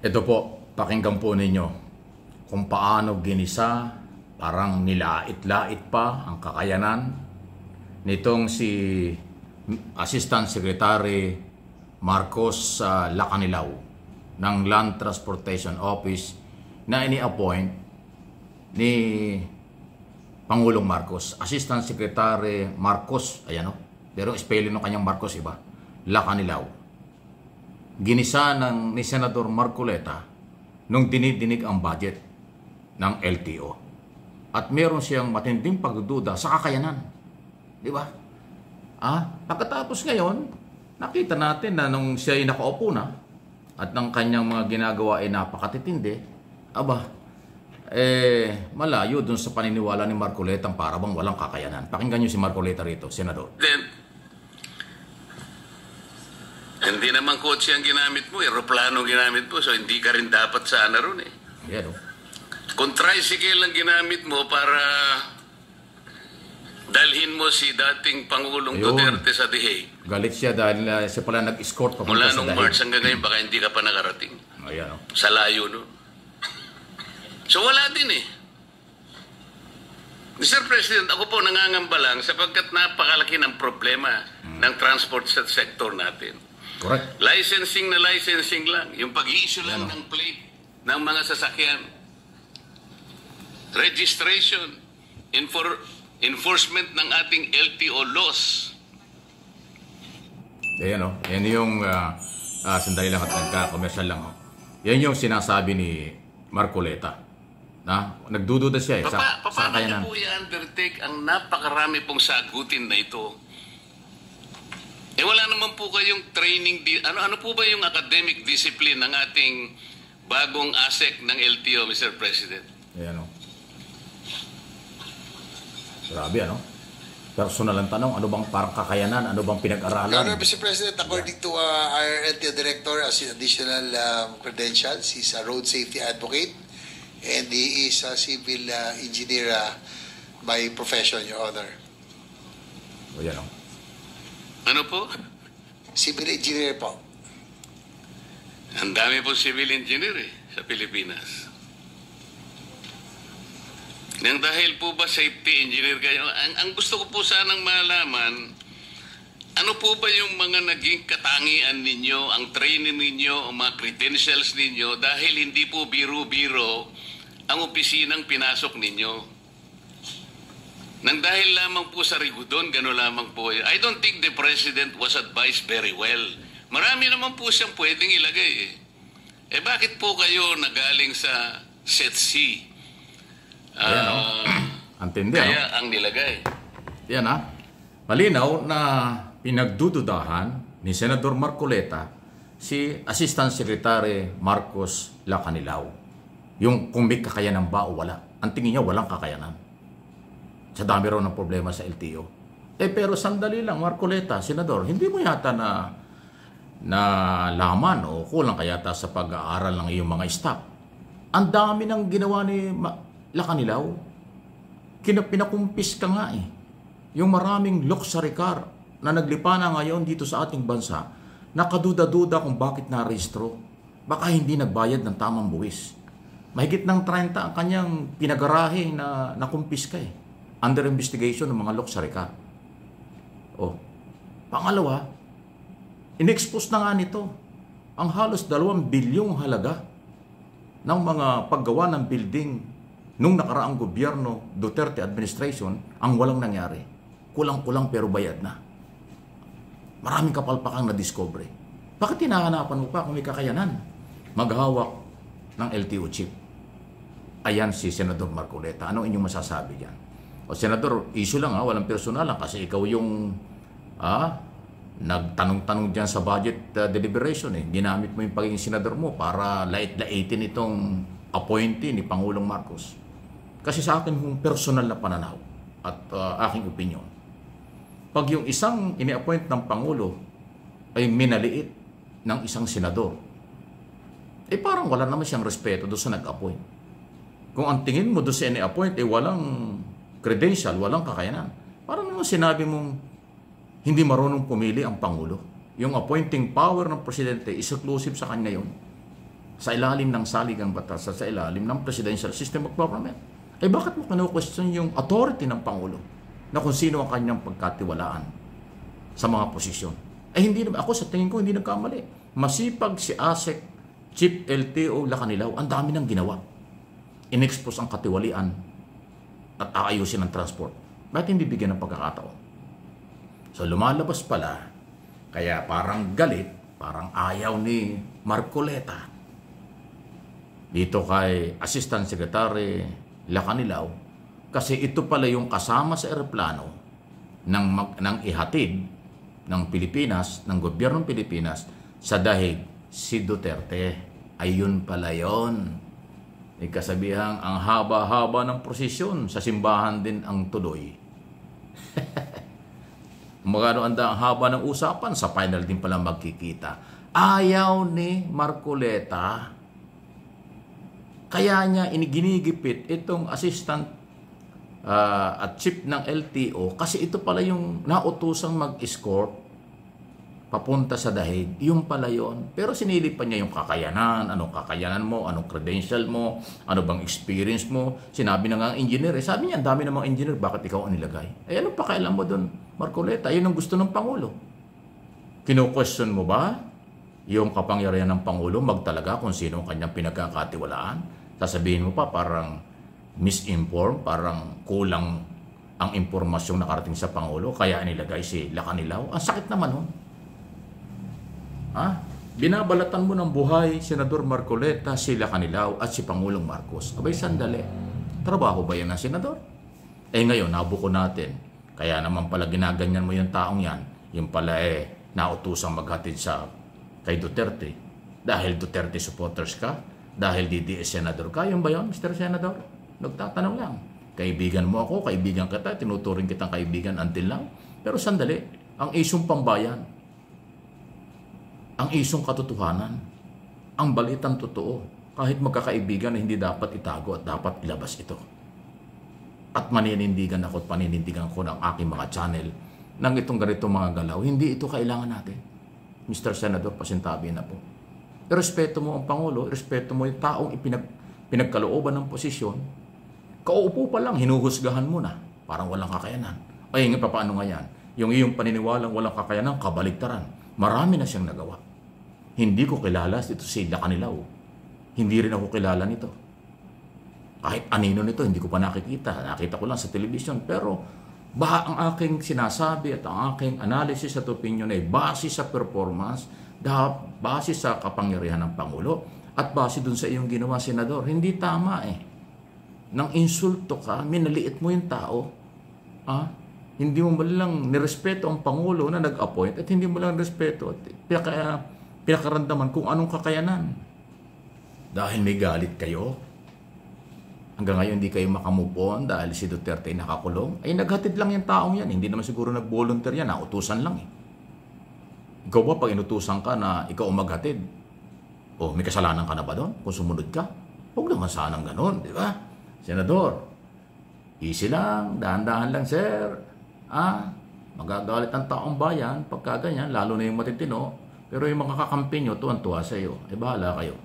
Ito po, pakinggan po ninyo kung paano ginisa, parang nilait-lait pa ang kakayanan nitong si Assistant Secretary Marcos Lacanilaw ng Land Transportation Office na ini-appoint ni Pangulong Marcos. Assistant Secretary Marcos, ayan o, pero spelling ng kanyang Marcos iba, Lacanilaw. Ginisa ni Senador Marcoleta nung dinidinig ang budget ng LTO. At meron siyang matinding pagdududa sa kakayanan. Di ba? Pagkatapos ngayon, nakita natin na nung siya ay nakaupo na at ng kanyang mga ginagawa ay napakatitindi, malayo dun sa paniniwala ni Marcoleta ang parabang walang kakayanan. Pakinggan niyo si Marcoleta rito, Senador. Hindi naman kotse ang ginamit mo, aeroplano ginamit mo, so hindi ka rin dapat sana ron eh. Yan o. Kung tricycle ang ginamit mo para dalhin mo si dating Pangulong Duterte sa The Hague. Galit siya dahil siya pala nag-escort papunta mula sa nung dahil. March hanggang ngayon, baka hindi ka pa nakarating. Ayan o. Sa layo no. So wala din eh. Mr. President, ako po nangangamba lang sapagkat napakalaki ng problema ng transport sector natin. Correct. Licensing na licensing lang. Yung pag-i-issue lang ng plate ng mga sasakyan. Registration. Enforcement ng ating LTO laws. Ayan o. Yan yung, sandali lang at nagka-commercial lang o. Yan yung sinasabi ni Marcoleta. Na, nagdududa siya eh. Sa kakayanan. Paano niyo po i-undertake ang napakarami pong sagutin na ito? Wala naman po kayong training. Ano po ba yung academic discipline ng ating bagong ASEC ng LTO, Mr. President? Ayan o. Grabe ano? Personal ang tanong, ano bang parang kakayanan? Ano bang pinag-aralan? No, Mr. President, according to our LTO Director, as additional credentials, he's a road safety advocate and he is a civil engineer by profession, Your Honor. O yan o. Ano po? Civil engineer po. Ang dami po civil engineer sa Pilipinas. Nang dahil po ba safety engineer kayo, ang gusto ko po sanang malaman, ano po ba yung mga naging katangian ninyo, ang training ninyo, ang mga credentials ninyo, dahil hindi po biro-biro ang opisinang pinasok ninyo. Nang dahil lamang po sa rigudon, gano'n lamang po. I don't think the President was advised very well. Marami naman po siyang pwedeng ilagay bakit po kayo nagaling sa SETC? Antindi, kaya ang nilagay. Yan malinaw na pinagdududahan ni Senador Marcoleta si Assistant Secretary Marcos Lacanilaw. Yung kung may kakayanan ba o wala. Ang tingin niya walang kakayanan. Sa dami raw ng problema sa LTO. Pero sandali lang, Marcoleta, Senador, hindi mo yata na laman o kulang kayata sa pag-aaral ng iyong mga staff. Ang dami ng ginawa ni Lacanilaw. Pinakumpis ka nga Yung maraming luxury car na naglipa na ngayon dito sa ating bansa, nakaduda-duda kung bakit narehistro. Baka hindi nagbayad ng tamang buwis. Mahigit ng 30 ang kanyang pinagarahe na nakumpis ka under investigation ng mga luxury car. Pangalawa, in-expose na nga nito ang halos 2 bilyong halaga ng mga paggawa ng building nung nakaraang gobyerno, Duterte administration, ang walang nangyari. Kulang-kulang pero bayad na. Maraming kapalpakang na-discovery. Bakit hinahanapan mo pa kung may kakayanan maghawak ng LTO chip? Ayan si Senador Marcoleta. Ano inyong masasabi dyan? Senador, issue lang walang personal lang kasi ikaw yung nagtanong-tanong dyan sa budget deliberation Ginamit mo yung pagiging senador mo para lait-laitin itong appointee ni Pangulong Marcos. Kasi sa akin yung personal na pananaw at aking opinion. Pag yung isang ini-appoint ng Pangulo ay minaliit ng isang senador, parang wala naman siyang respeto doon sa nag-appoint. Kung ang tingin mo doon sa ini-appoint walang credential, walang kakayanan. Parang naman sinabi mong hindi marunong pumili ang Pangulo. Yung appointing power ng Presidente is exclusive sa kanya yun. sa ilalim ng saligang batas at sa ilalim ng presidential system of government. Eh bakit mo kinu-question yung authority ng Pangulo na kung sino ang kanyang pagkatiwalaan sa mga posisyon? Eh hindi naman, ako sa tingin ko hindi nagkamali. Masipag si ASEC, Chief LTO Lacanilaw, ang dami nang ginawa. In-expose ang katiwalian at aayusin ang transport. Bakit hindi bigyan ng pagkakataon? So lumalabas pala, kaya parang galit, parang ayaw ni Marcoleta dito kay Assistant Secretary Lacanilaw, kasi ito pala yung kasama sa eroplano ng ihatid ng Pilipinas, ng gobyernong Pilipinas sa dahig si Duterte. Ayun pala yun. May kasabihang ang haba-haba ng prosesyon, sa simbahan din ang tuloy. Magano ang haba ng usapan, sa final din pala magkikita. Ayaw ni Marcoleta, kaya niya ginigipit itong assistant at chief ng LTO, kasi ito pala yung nautusang mag-escort papunta sa dahig. Yung pala yun. Pero sinilip pa niya yung kakayanan. Anong kakayanan mo? Anong credential mo? Ano bang experience mo? Sinabi na nga ang engineer. Sabi niya, ang dami namang engineer. Bakit ikaw ang nilagay? Eh, ano pa kailan mo doon, Marcoleta? Yun ang gusto ng Pangulo. Kino-question mo ba yung kapangyarihan ng Pangulo magtalaga kung sino ang kanyang pinagkakatiwalaan? Sasabihin mo pa parang misinformed, parang kulang ang impormasyong nakarating sa Pangulo, kaya nilagay si Lacanilaw. Ang sakit naman nun. Binabalatan mo ng buhay Senador Marcoleta, si Lacanilaw at si Pangulong Marcos. Abay, sandali. Trabaho ba yan ng senador? Eh ngayon, nabuko natin. Kaya naman pala ginaganyan mo yung taong yan. Yung pala nautusang maghatid kay Duterte. Dahil Duterte supporters ka? Dahil DDS senador ka? Yung ba yun, Mr. Senador? Nagtatanong lang. Kaibigan mo ako, kaibigan kita, tinuturing kitang kaibigan until lang. Pero sandali, ang isyong pambayan, ang isyong katotohanan, ang balitang totoo, kahit magkakaibigan na hindi dapat itago at dapat ilabas ito. At maninindigan ako at paninindigan ko ng aking mga channel ng itong ganitong mga galaw. Hindi ito kailangan natin. Mr. Senador, pasintabi na po. Irespeto mo ang Pangulo, irespeto mo yung taong pinagkalooban ng posisyon. Kauupo pa lang, hinuhusgahan mo na. Parang walang kakayanan. Ay, nga paano nga yan? Yung iyong paniniwalang walang kakayanan, kabaligtaran. Marami na siyang nagawa. Hindi ko kilala ito si Lacanilaw. Hindi rin ako kilala nito. Kahit anino nito, hindi ko pa nakikita. Nakita ko lang sa television. Pero ang aking sinasabi at ang aking analysis at opinion ay base sa performance, base sa kapangyarihan ng Pangulo, at base dun sa iyong ginawa, Senador. Hindi tama Nang insulto ka, minaliit mo yung tao. Hindi mo lang nirespeto ang Pangulo na nag-appoint at hindi mo lang respeto at pinakaramdaman kung anong kakayanan. Dahil may galit kayo, hanggang ngayon hindi kayo makamove on dahil si Duterte ay nakakulong, ay naghatid lang yung taong yan. Hindi naman siguro nag-volunteer yan, nautusan lang Ikaw ba pag inutusan ka na ikaw ang maghatid? May kasalanan ka na ba doon kung sumunod ka? Huwag naman sanang ganun, di ba? Senador, easy lang, dahan-dahan lang, sir. Magagalit ang taong bayan pagka ganyan, lalo na yung matitino. Pero yung mga kakampi nyo, tuwan-tuwa sa iyo. Bahala kayo.